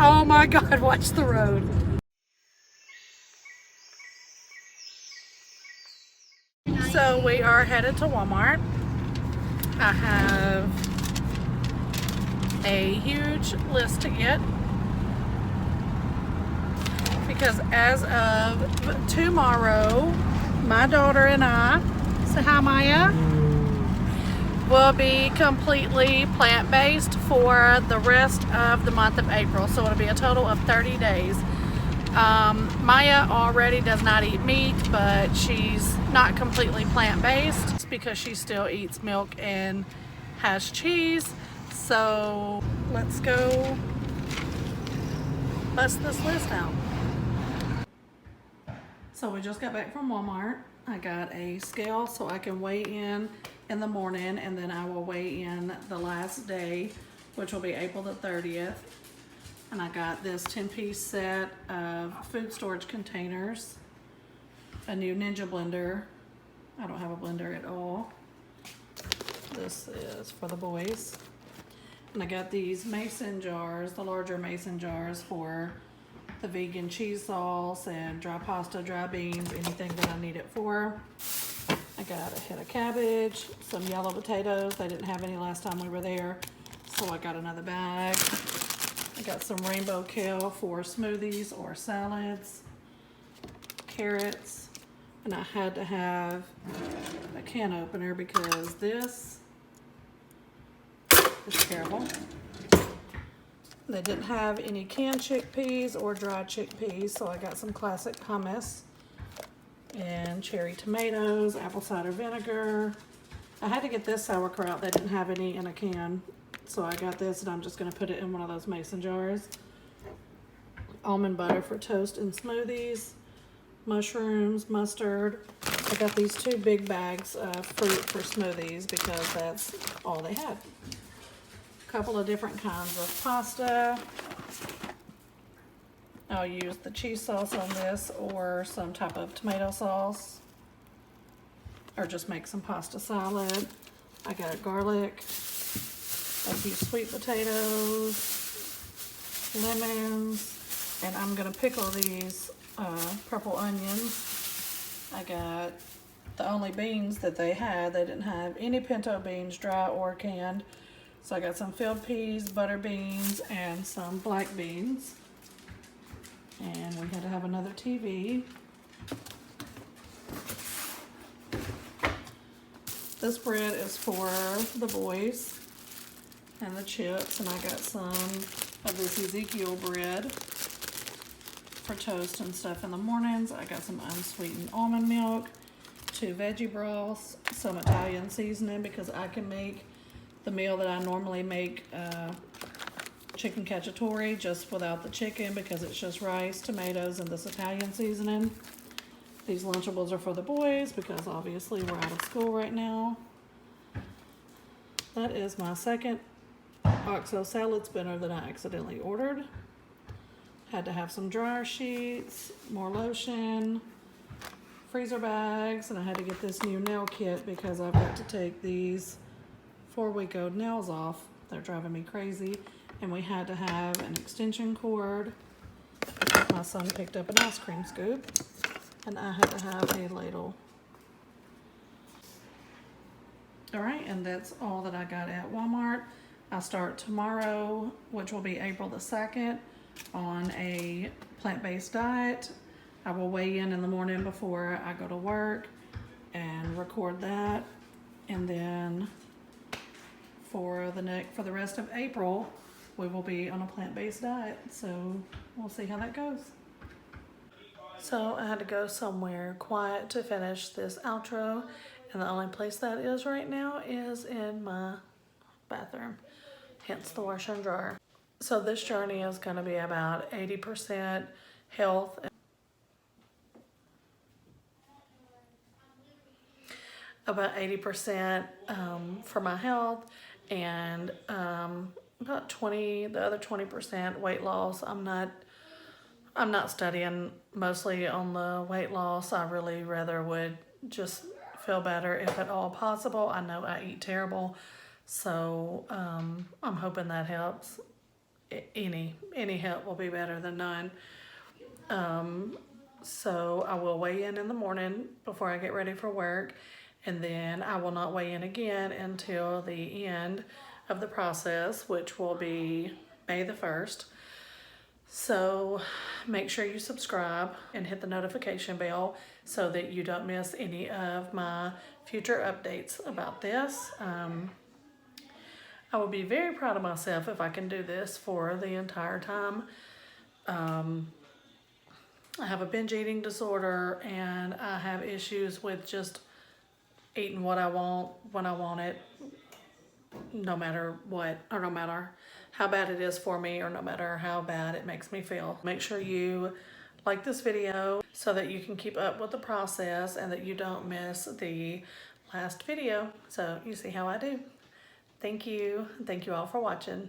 Oh my God, watch the road. So we are headed to Walmart. I have a huge list to get because as of tomorrow, my daughter and I, say hi Maya, will be completely plant-based for the rest of the month of April. So it'll be a total of 30 days. Maya already does not eat meat, but she's not completely plant-based because she still eats milk and has cheese. So let's go bust this list out. So we just got back from Walmart. I got a scale so I can weigh in the morning, and then I will weigh in the last day, which will be April the 30th. And I got this 10-piece set of food storage containers, a new Ninja blender. I don't have a blender at all. This is for the boys. And I got these mason jars, the larger mason jars for the vegan cheese sauce and dry pasta, dry beans, anything that I need it for. I got a head of cabbage, some yellow potatoes. They didn't have any last time we were there, so I got another bag. I got some rainbow kale for smoothies or salads, carrots, and I had to have a can opener because this is terrible. They didn't have any canned chickpeas or dried chickpeas, so I got some classic hummus and cherry tomatoes, apple cider vinegar. I had to get this sauerkraut. They didn't have any in a can, so I got this, and I'm just going to put it in one of those mason jars. Almond butter for toast and smoothies, mushrooms, mustard. I got these 2 big bags of fruit for smoothies because that's all they had. A couple of different kinds of pasta. I'll use the cheese sauce on this or some type of tomato sauce, or just make some pasta salad. I got garlic, a few sweet potatoes, lemons, and I'm gonna pickle these purple onions. I got the only beans that they had. They didn't have any pinto beans, dry or canned. So I got some field peas, butter beans, and some black beans. And we had to have another TV. This bread is for the boys and the chips, and I got some of this Ezekiel bread for toast and stuff in the mornings. I got some unsweetened almond milk, 2 veggie broths, some Italian seasoning because I can make the meal that I normally make, chicken cacciatore, just without the chicken because it's just rice, tomatoes, and this Italian seasoning. These Lunchables are for the boys because obviously we're out of school right now. That is my second OXO salad spinner that I accidentally ordered. Had to have some dryer sheets, more lotion, freezer bags, and I had to get this new nail kit because I've got to take these 4-week-old nails off. They're driving me crazy. And we had to have an extension cord. My son picked up an ice cream scoop, and I had to have a ladle. All right, and that's all that I got at Walmart. I start tomorrow, which will be April the 2nd, on a plant-based diet. I will weigh in the morning before I go to work and record that. And then for the rest of April, we will be on a plant-based diet, so we'll see how that goes. So I had to go somewhere quiet to finish this outro, and the only place that is right now is in my bathroom, hence the washer and dryer. So this journey is going to be about 80% health, about 80% for my health, and about the other 20% weight loss. I'm not studying mostly on the weight loss. I really rather would just feel better if at all possible. I know I eat terrible, so I'm hoping that helps. any help will be better than none. So I will weigh in the morning before I get ready for work, and then I will not weigh in again until the end of the process, which will be May the 1st. So make sure you subscribe and hit the notification bell so that you don't miss any of my future updates about this. I will be very proud of myself if I can do this for the entire time. I have a binge eating disorder, and I have issues with just eating what I want when I want it, no matter what, or no matter how bad it is for me, or no matter how bad it makes me feel. Make sure you like this video so that you can keep up with the process and that you don't miss the last video. So you see how I do. Thank you. Thank you all for watching.